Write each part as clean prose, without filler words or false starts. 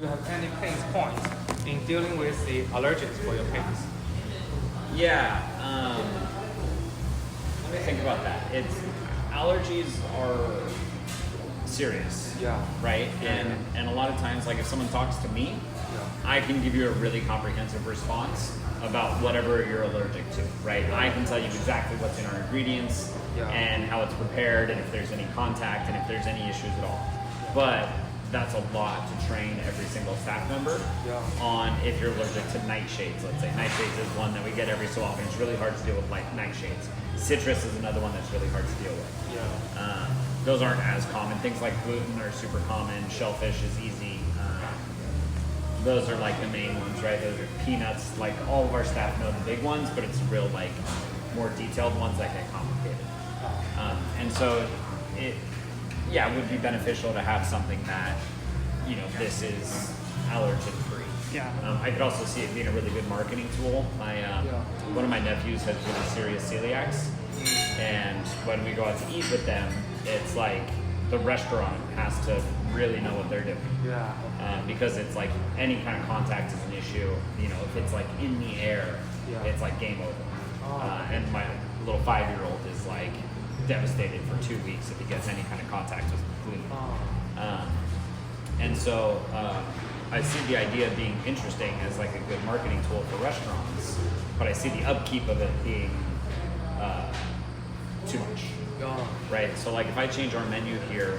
you have any pain points in dealing with the allergens for your pigs? Yeah, let me think about that. Allergies are serious, Yeah. right? And a lot of times, like if someone talks to me, I can give you a really comprehensive response about whatever you're allergic to, right? I can tell you exactly what's in our ingredients and how it's prepared and if there's any contact and if there's any issues at all. But that's a lot to train every single staff member on if you're allergic to nightshades, let's say. Nightshades is one that we get every so often. It's really hard to deal with, like nightshades. Citrus is another one that's really hard to deal with. Those aren't as common. Things like gluten are super common. Shellfish is easy. Those are like the main ones, right? Those are peanuts. Like all of our staff know the big ones, but it's real like more detailed ones that get complicated. And so it would be beneficial to have something that, this is allergen free. I could also see it being a really good marketing tool. One of my nephews has really serious celiacs, and when we go out to eat with them, it's like the restaurant has to really know what they're doing. Because it's like any kind of contact is an issue. If it's like in the air, it's like game over. And my little 5-year-old is like devastated for 2 weeks if he gets any kind of contact with gluten. And so I see the idea being interesting as like a good marketing tool for restaurants, but I see the upkeep of it being too much. Right? So like if I change our menu here,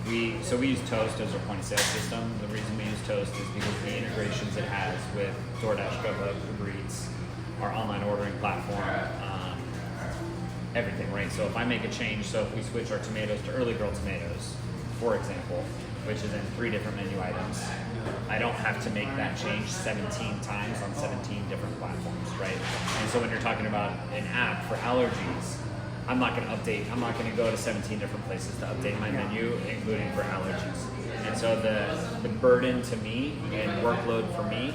we use Toast as our point of sale system. The reason we use Toast is because the integrations it has with DoorDash, GrubHub, Uber Eats, our online ordering platform, everything, right? So if I make a change, so if we switch our tomatoes to early girl tomatoes, for example, which is in 3 different menu items, I don't have to make that change 17 times on 17 different platforms, right? And so when you're talking about an app for allergies, I'm not going to go to 17 different places to update my menu, including for allergies. And so the burden to me and workload for me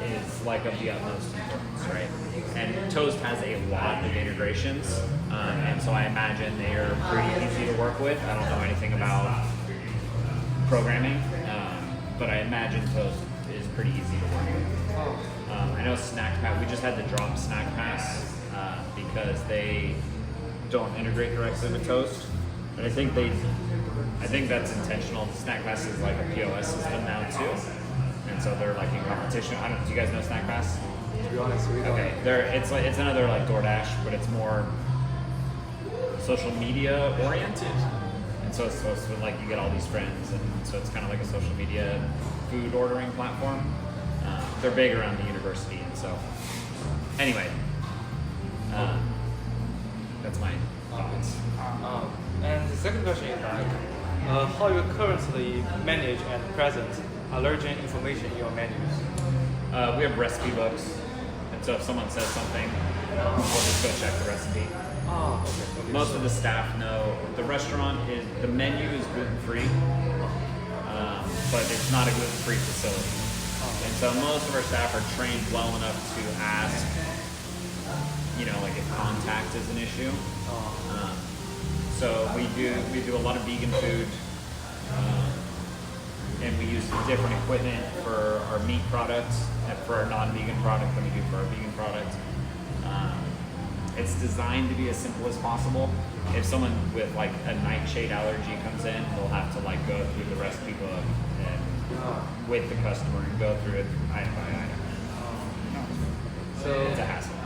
is like of the utmost importance, right? And Toast has a lot of integrations, and so I imagine they are pretty easy to work with. I don't know anything about programming, but I imagine Toast is pretty easy to work with. I know Snack Pass, we just had to drop Snack Pass because they don't integrate directly with Toast, but I think that's intentional. Snack Pass is like a POS system now too, and so they're like in competition. Do you guys know Snack Pass? To be honest, we don't. Okay, it's another like DoorDash, but it's more social media oriented, and so it's supposed to like you get all these friends, and so it's kind of like a social media food ordering platform. They're big around the university, and so anyway. That's my thoughts. And the second question is like, how you currently manage and present allergen information in your menus? We have recipe books, and so if someone says something, we'll just go check the recipe. Okay. Most of the staff know the menu is gluten-free, but it's not a gluten-free facility. And so most of our staff are trained well enough to ask, like if contact is an issue. So we do a lot of vegan food, and we use different equipment for our meat products and for our non-vegan product than we do for our vegan product. It's designed to be as simple as possible. If someone with like a nightshade allergy comes in, they'll have to like go through the recipe book and with the customer and go through it item by item. So it's a hassle.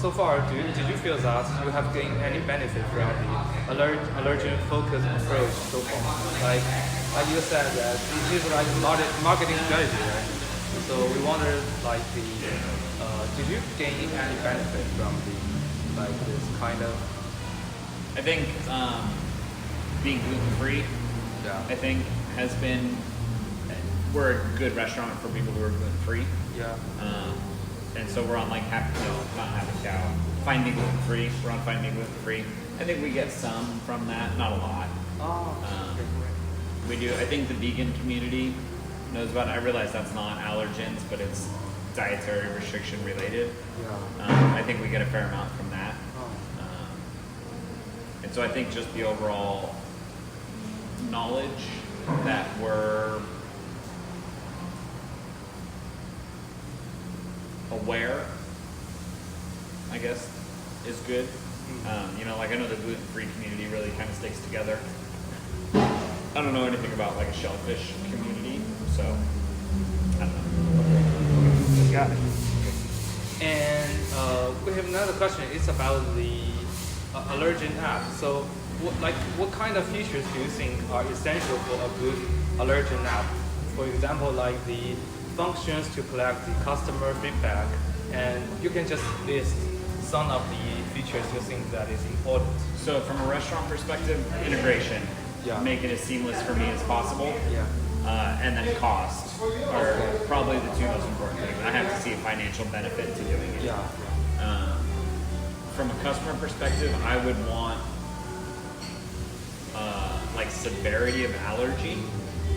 So far, did you feel that you have gained any benefit from the allergen-focused approach so far? Like you said, that this is like marketing strategy, right? So we wonder, like, did you gain any benefit from this kind of? I think being gluten-free, I think has been. We're a good restaurant for people who are gluten-free. And so we're on like Find Me Gluten Free. We're on Find Me Gluten Free. I think we get some from that, not a lot. We do. I think the vegan community knows about it. I realize that's not allergens, but it's dietary restriction related. I think we get a fair amount from that. And so I think just the overall knowledge that where, I guess, is good. You know, like I know the gluten-free community really kind of sticks together. I don't know anything about like a shellfish community, so I don't know. Got it. And we have another question. It's about the allergen app. So, what kind of features do you think are essential for a good allergen app? For example, like the functions to collect the customer feedback, and you can just list some of the features you think that is important. So from a restaurant perspective, integration, make it as seamless for me as possible, and then cost are probably the two most important things. I have to see a financial benefit to doing it. From a customer perspective, I would want like severity of allergy.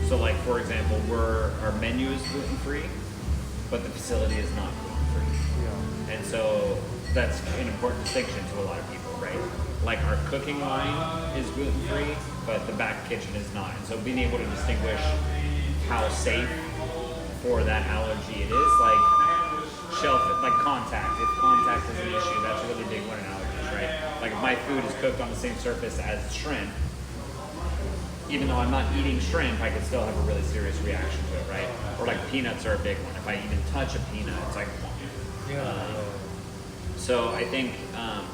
So like for example, our menu is gluten-free, but the facility is not gluten-free. And so that's an important distinction to a lot of people, right? Like our cooking line is gluten-free, but the back kitchen is not. And so being able to distinguish how safe for that allergy it is, like like contact. If contact is an issue, that's a really big one in allergies, right? Like if my food is cooked on the same surface as shrimp, even though I'm not eating shrimp, I could still have a really serious reaction to it, right? Or like peanuts are a big one. If I even touch a peanut, it's like, so I think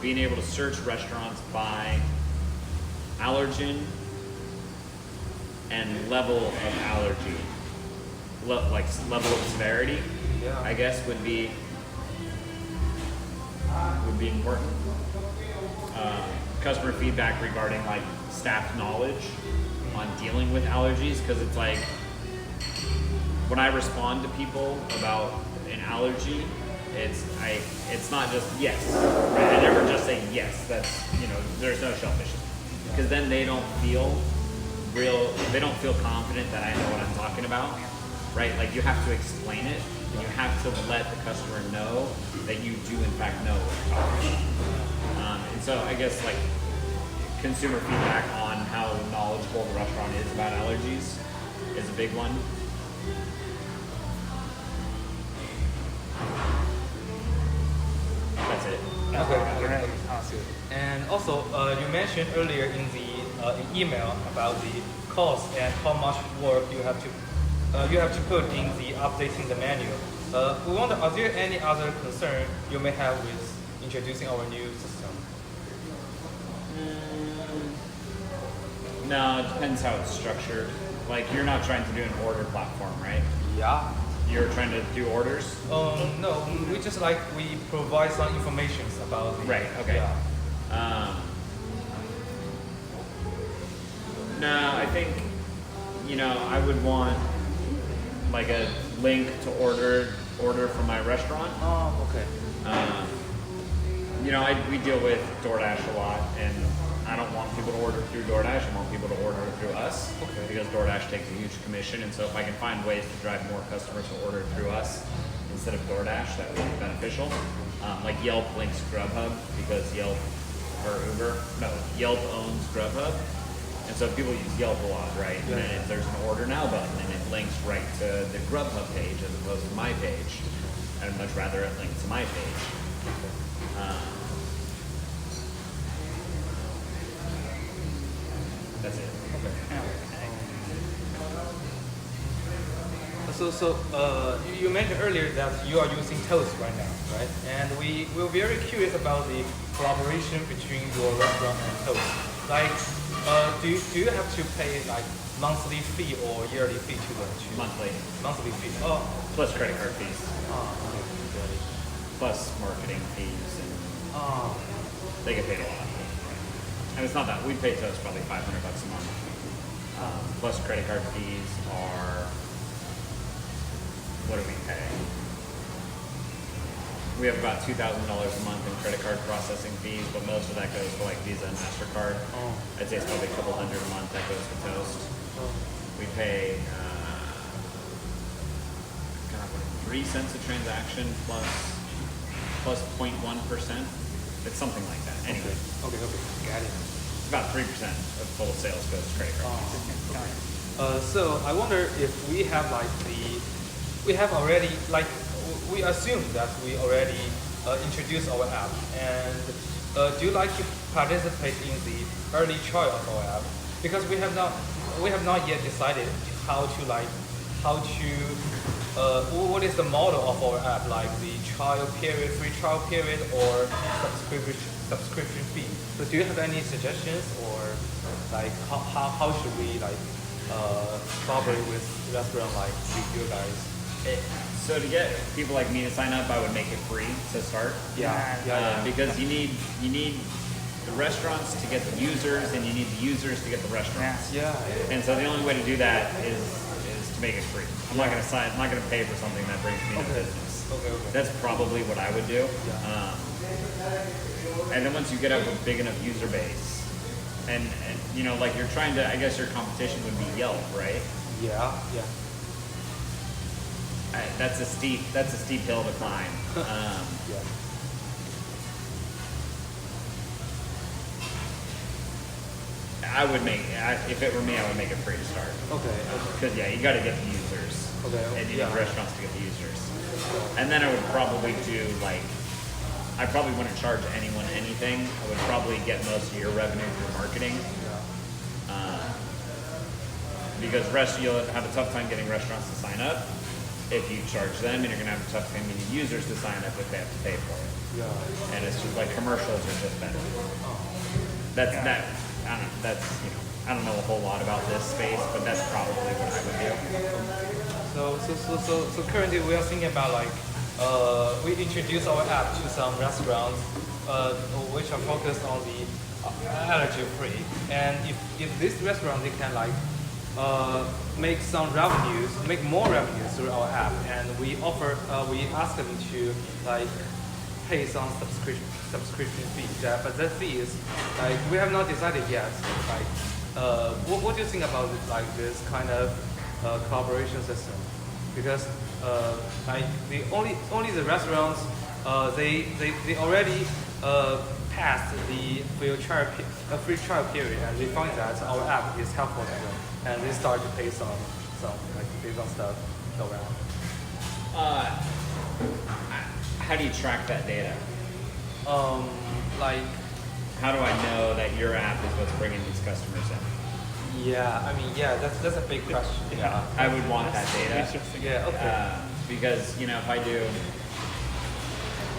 being able to search restaurants by allergen and level of allergy, like level of severity, I guess would be important. Customer feedback regarding like staff knowledge on dealing with allergies, because it's like when I respond to people about an allergy, it's not just yes, right? I never just say yes. That's, you know, there's no shellfish, because then they don't feel confident that I know what I'm talking about, right? Like you have to explain it, and you have to let the customer know that you do in fact know what you're talking about. And so I guess like consumer feedback on how knowledgeable the restaurant is about allergies is a big one. That's it. Okay. And also, you mentioned earlier in the email about the cost and how much work you have to put in the updating the menu. We wonder, are there any other concern you may have with introducing our new system? No, it depends how it's structured. Like you're not trying to do an order platform, right? Yeah. You're trying to do orders? No, we provide some information about the... Right, okay. No, I think, you know, I would want like a link to order from my restaurant. Oh, okay. You know, we deal with DoorDash a lot, and I don't want people to order through DoorDash. I want people to order through us, because DoorDash takes a huge commission. And so if I can find ways to drive more customers to order through us instead of DoorDash, that would be beneficial. Like Yelp links Grubhub, because Yelp owns Grubhub. And so people use Yelp a lot, right? And then if there's an order now button, and it links right to the Grubhub page as opposed to my page. I'd much rather it link to my page. That's it. So you mentioned earlier that you are using Toast right now, right? And we're very curious about the collaboration between your restaurant and Toast. Like, do you have to pay like monthly fee or yearly fee to them? Monthly fee. Oh. Plus credit card fees. Okay. Plus marketing fees, and they get paid a lot. And it's not that we pay Toast probably $500 a month. Plus credit card fees are, what do we pay? We have about $2,000 a month in credit card processing fees, but most of that goes to like Visa and MasterCard. I'd say it's probably a couple hundred a month that goes to Toast. We pay 3 cents a transaction plus 0.1%. It's something like that. Anyway. Okay. Got it. About 3% of total sales goes to credit card. So I wonder if we have already we assume that we already introduced our app, and do you like to participate in the early trial of our app? Because we have not yet decided how to what is the model of our app, like the trial period, free trial period, or subscription fee. So do you have any suggestions, or like how should we collaborate with restaurant like you guys? So to get people like me to sign up, I would make it free to start. Yeah. Because you need the restaurants to get the users, and you need the users to get the restaurants. Yeah. And so the only way to do that is to make it free. I'm not gonna pay for something that brings me no business. Okay. That's probably what I would do. Yeah. And then once you get up a big enough user base, and like you're trying to, I guess your competition would be Yelp, right? Yeah. That's a steep hill to climb. Yeah. If it were me, I would make it free to start. Okay. Because you got to get the users. Okay. And you need restaurants to get the users. And then I would probably do I probably wouldn't charge anyone anything. I would probably get most of your revenue through marketing. Because you'll have a tough time getting restaurants to sign up if you charge them, and you're gonna have a tough time getting users to sign up if they have to pay for it. Yeah. And it's just like commercials are just better. That. I don't know. I don't know a whole lot about this space, but that's probably what I would do. So currently we are thinking about we introduce our app to some restaurants which are focused on the allergy free, and if this restaurant they can make more revenues through our app, and we ask them to pay some subscription fee. But that fee is we have not decided yet. What do you think about this kind of collaboration system? Because only the restaurants they already passed the free trial period, and they find that our app is helpful to them, and they start to pay some stuff around. How do you track that data? How do I know that your app is what's bringing these customers in? That's a big question. Yeah, I would want that data. Yeah, okay. Because if I do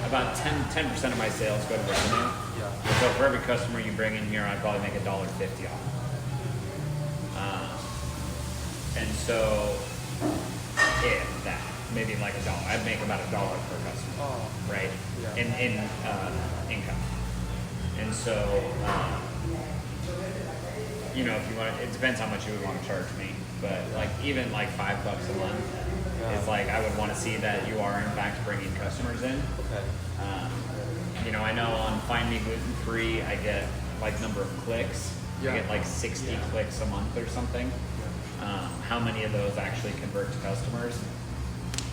about 10% of my sales go to revenue. Yeah. So for every customer you bring in here, I probably make $1.50 off. And so if that, maybe $1, I'd make about $1 per customer. Oh. Right? Yeah. In income. And so if you want, it depends how much you would want to charge me, but even $5 a month is I would want to see that you are in fact bringing customers in. Okay. I know on Find Me Gluten Free, I get number of clicks. Yeah. I get 60 clicks a month or something. How many of those actually convert to customers?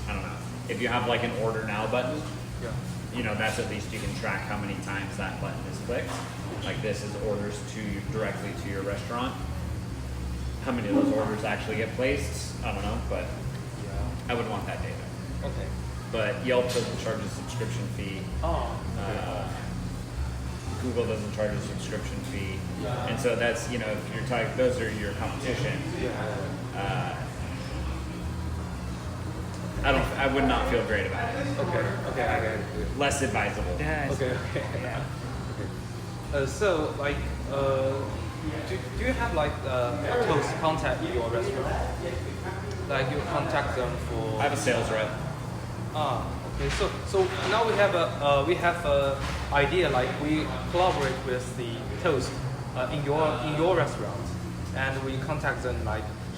I don't know. If you have an order now button, that's at least you can track how many times that button is clicked. This is orders directly to your restaurant. How many of those orders actually get placed? I don't know, but I would want that data. Okay. But Yelp doesn't charge a subscription fee. Oh. Google doesn't charge a subscription fee. Yeah. And so that's, if you're talking, those are your competition. I would not feel great about it. Okay, I get it. Less advisable. Okay. Yeah. Okay. Do you have close contact in your restaurant? You contact them for. I have a sales rep. Okay. So now we have a idea we collaborate with the Toast in your restaurant, and we contact them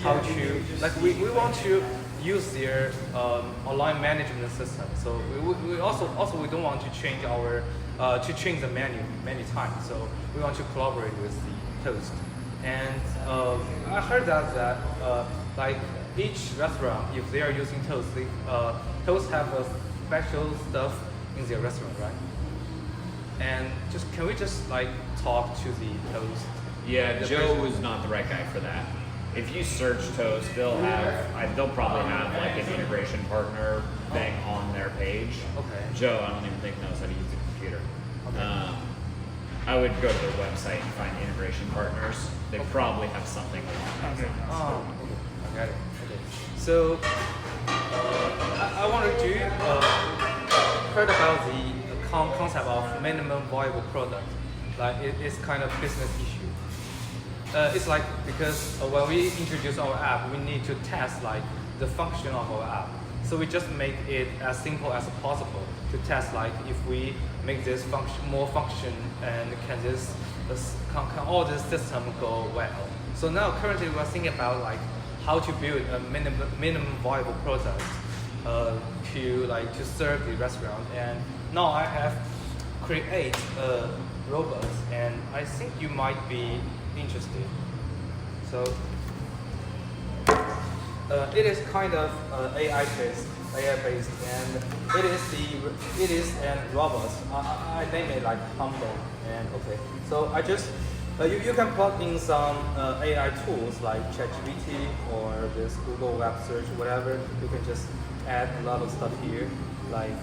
how to we want to use their online management system. So we also we don't want to change the menu many times. So we want to collaborate with the Toast. And I heard that each restaurant, if they are using Toast, Toast have a special stuff in their restaurant, right? And can we talk to the Toast? Yeah, Joe was not the right guy for that. if you search Toast, they'll probably have like an integration partner thing on their page. Okay. Joe, I don't even think knows how to use a computer. Okay. I would go to their website and find integration partners. They probably have something along those lines. Oh, okay. I got it. Okay. So, I wanted to heard about the concept of minimum viable product. Like it's kind of business issue. It's like because when we introduce our app, we need to test like the function of our app. So we just make it as simple as possible to test like if we make this function more function and can all this system go well. So now currently we're thinking about like how to build a minimum viable product to serve the restaurant. And now I have create a robot, and I think you might be interested. So it is kind of AI based, and it is a robot. I name it like Humble, and okay. So I just you can plug in some AI tools like ChatGPT or this Google Web Search, whatever. You can just add a lot of stuff here, like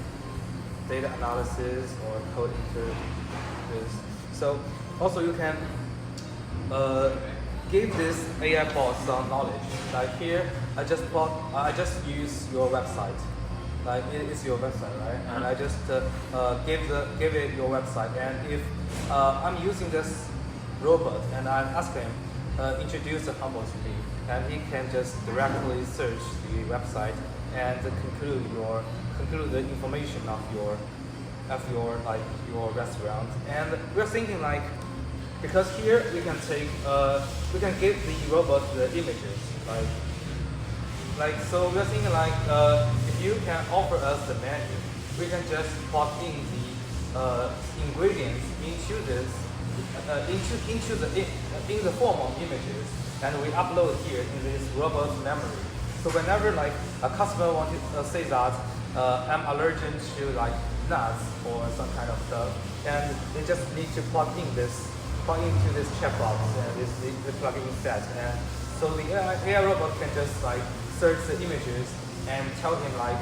data analysis or code interviews. So also you can give this AI bot some knowledge. Like here, I just use your website. Like it is your website, right? And I just give it your website. And if I'm using this robot and I ask him introduce the Humble to me, and he can just directly search the website and conclude the information of your restaurant. And we're thinking like, because here we can give the robot the images, so we're thinking like if you can offer us the menu, we can just plug in the ingredients into this in the form of images, and we upload here in this robot memory. So whenever like a customer wants to say that I'm allergic to like nuts or some kind of stuff, and they just need to plug into this checkbox and this plugin set, and so the AI robot can just like search the images and tell him like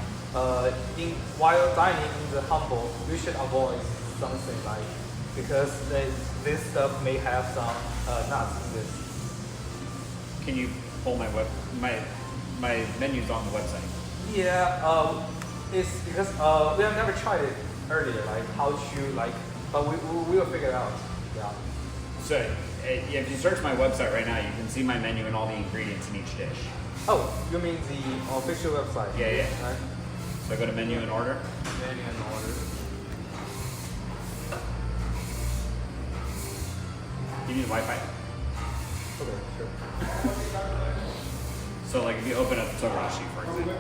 while dining in the Humble, you should avoid something like, because this stuff may have some nuts in this. Can you pull my menus on the website? Yeah, it's because we have never tried it earlier, like how to like, but we will figure it out. Yeah. So if you search my website right now, you can see my menu and all the ingredients in each dish. Oh, you mean the official website? Yeah. Right. So I go to menu and order. Menu and order. You need Wi-Fi. Okay, sure. So like if you open up Togarashi, for example.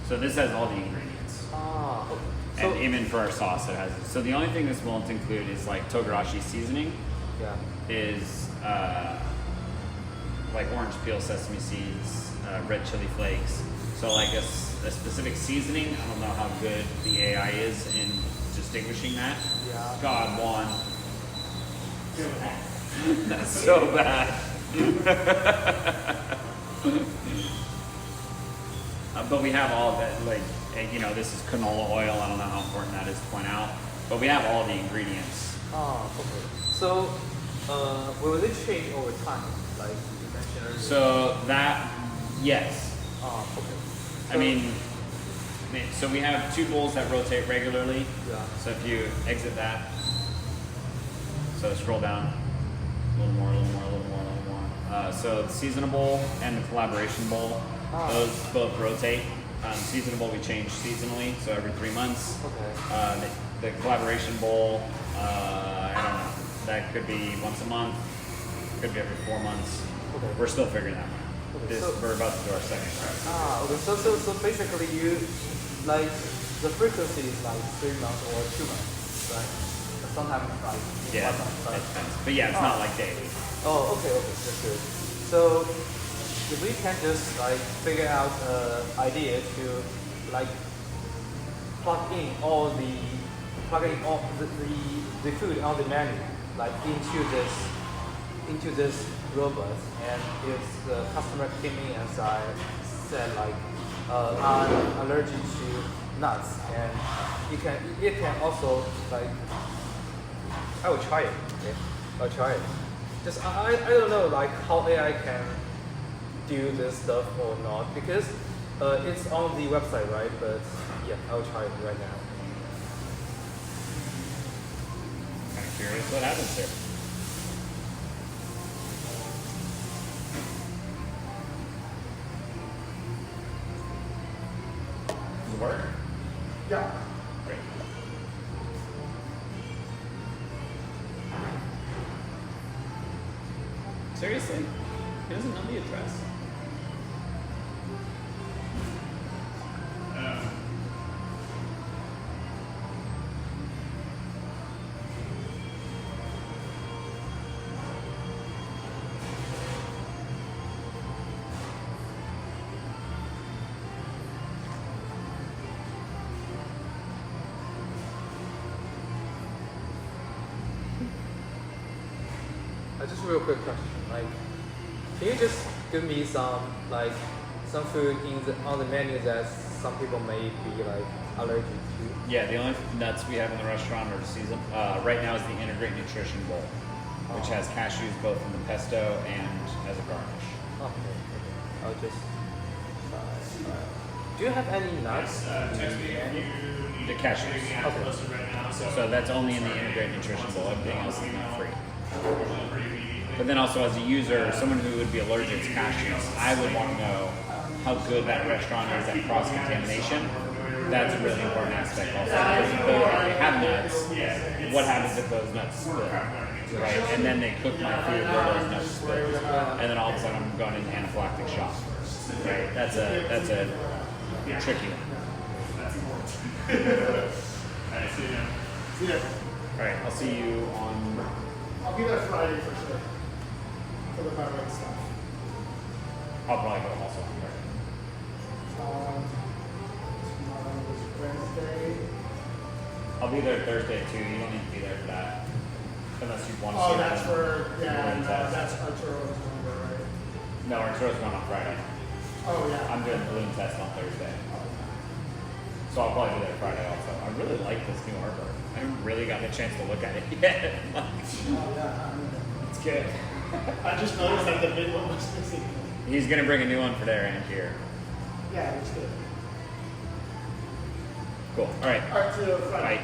So this has all the ingredients. Okay. And even for our sauce, it has. So the only thing this won't include is like Togarashi seasoning. Yeah. Is like orange peel, sesame seeds, red chili flakes. So like a specific seasoning. I don't know how good the AI is in distinguishing that. Yeah. God, Juan. That's so bad. But we have all of that, like, this is canola oil. I don't know how important that is to point out. But we have all the ingredients. Okay. So, will it change over time, like you mentioned earlier? So that, yes. Okay. I mean, so we have two bowls that rotate regularly. Yeah. So if you exit that, so scroll down, a little more. So the seasonal bowl and the collaboration bowl, those both rotate. Seasonal we change seasonally, so every 3 months. Okay. The collaboration bowl, I don't know, that could be once a month, could be every 4 months. Okay. We're still figuring that one out. Okay, We're about to do our second try. Okay. So basically, you like the frequency is like 3 months or 2 months, right? Sometimes like 1 month, right? It depends. But yeah, it's not like daily. Okay, that's good. So if we can just like figure out an idea to like plug in all the food on the menu like into this robot, and if the customer came in and said like I'm allergic to nuts, and it can also like I will try it. Okay? I'll try it. Just I don't know like how AI can do this stuff or not, because it's on the website, right? But yeah, I'll try it right now. Kind of curious what happens here. Does it work? Yeah. Great. Seriously? He doesn't know the address? Just a real quick question. Like, can you just give me some food on the menu that some people may be like allergic to? Yeah, the only nuts we have in the restaurant are season. Right now is the Integrate Nutrition Bowl, which has cashews both in the pesto and as a garnish. Okay. I'll just try. Do you have any nuts? The cashews. Okay. So that's only in the Integrate Nutrition Bowl. Everything else is not free. But then also as a user, someone who would be allergic to cashews, I would want to know how good that restaurant is at cross-contamination. That's a really important aspect also. Because if they have nuts, what happens if those nuts spill? Right? And then they cook my food where those nuts spill. And then all of a sudden I'm going into anaphylactic shock. Right? That's a tricky one. Yeah. Alright, I'll see you on... I'll be there Friday for sure. For the Friday stuff. I'll probably go also on Friday. Tomorrow is Wednesday. I'll be there Thursday too. You don't need to be there for that. Unless you want to see Oh, it that's in for, yeah, balloon no, test. that's Arturo's number, right? No, Arturo's going on Friday. Oh, yeah. I'm doing the balloon test on Thursday. So I'll probably be there Friday also. I really like this new artwork. I haven't really gotten a chance to look at it yet. Oh, yeah, I mean, It's good. I just noticed that the big one was missing. He's going to bring a new one for there and here. Yeah, it's good. Cool. All right. All right, see you Friday. Bye.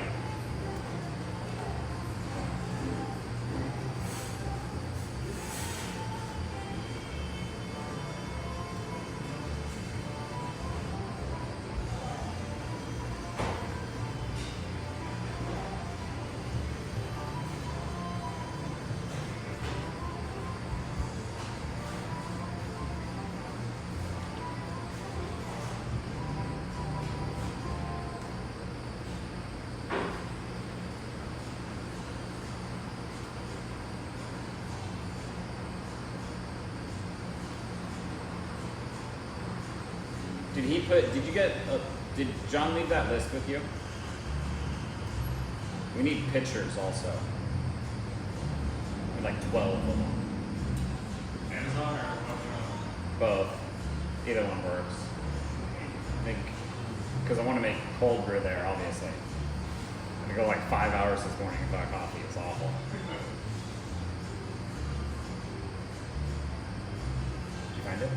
Did John leave that list with you? We need pictures also. Like 12 of them. Amazon or Both. Either one works. I think, because I want to make cold brew there, obviously. I'm going to go like 5 hours this morning without coffee. It's awful. Did you find it?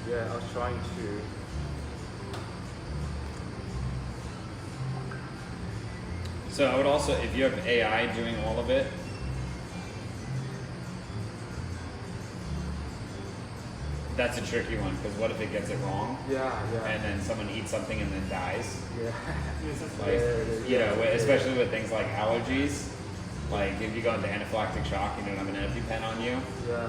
Yeah, I was trying to. So I would also, if you have AI doing all of it, that's a tricky one, because what if it gets it wrong? Yeah. And then someone eats something and then dies? Yeah. Like, you know, especially with things like allergies. Like if you go into anaphylactic shock, you don't have an EpiPen on you,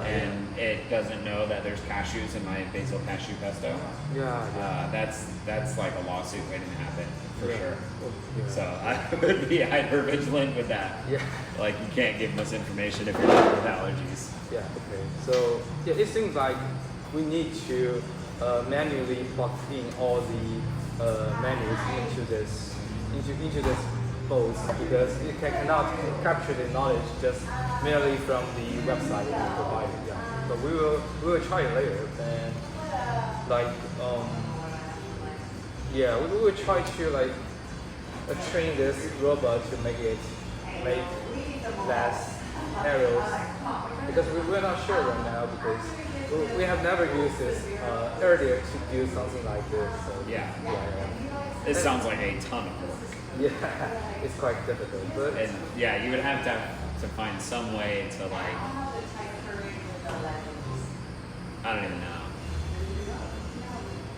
and it doesn't know that there's cashews in my basil cashew pesto. That's like a lawsuit waiting to happen for sure. Yeah. So I would be hyper vigilant with that. Yeah. Like you can't give misinformation if you're dealing with allergies. Yeah. Okay. So yeah, it seems like we need to manually plug in all the menus into this both because it cannot capture the knowledge just merely from the website we provided. Yeah. But we will try it later and like yeah, we will try to like train this robot to make less errors because we're not sure right now because we have never used this earlier to do something like this. So Yeah. yeah. This sounds like a ton of work. Yeah, it's quite difficult, but And yeah, you would have to find some way to like, I don't even know.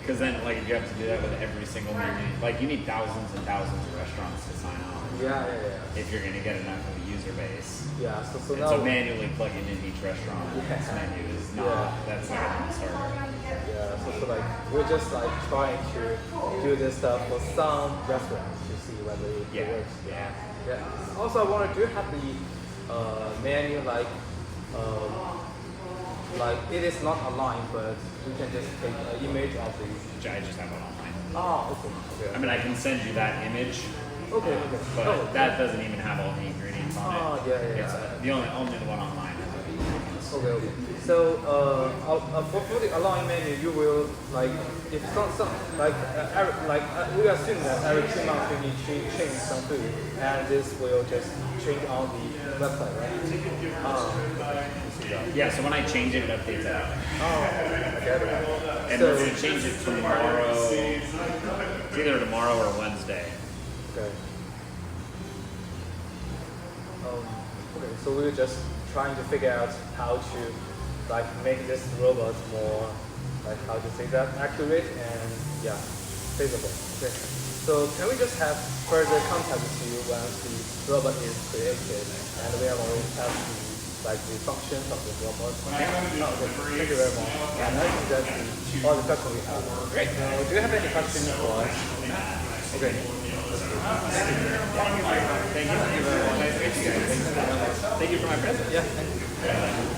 Because then like if you have to do that with every single menu, like you need thousands and thousands of restaurants to sign on. yeah. If you're gonna get enough of a user base. Yeah, so And now so manually plugging in each restaurant menu is not, that's not gonna start. yeah, so like we're just like trying to do this stuff for some restaurants to see whether it Yeah. works. Yeah. Yeah. Also, I want to do have the menu like it is not aligned, but we can just take an image of the. Which I just have it online. Oh, okay. I mean, I can send you that image, Okay. but Oh, that doesn't even have all the ingredients on it. Oh, yeah. It's the only the one online. Okay. So for the allowing menu, you will like if some we assume that every 2 months we need to change some food, and this will just change on the website, right? Yeah, so when I change it, it updates it out. Oh, I get it. And So we're going to change it tomorrow. It's either tomorrow or Wednesday. okay. Okay. So we're just trying to figure out how to like make this robot more like how to say that accurate and yeah feasible. Okay. So can we just have further contact with you once the robot is created and we have already have the functions of the robot? Okay. Thank you very much. And I think that's all the questions we have. Great. Do you have any questions for us? Okay. Thank you very much. Nice to meet you guys. Thank you for my presence. Yeah. Thank you.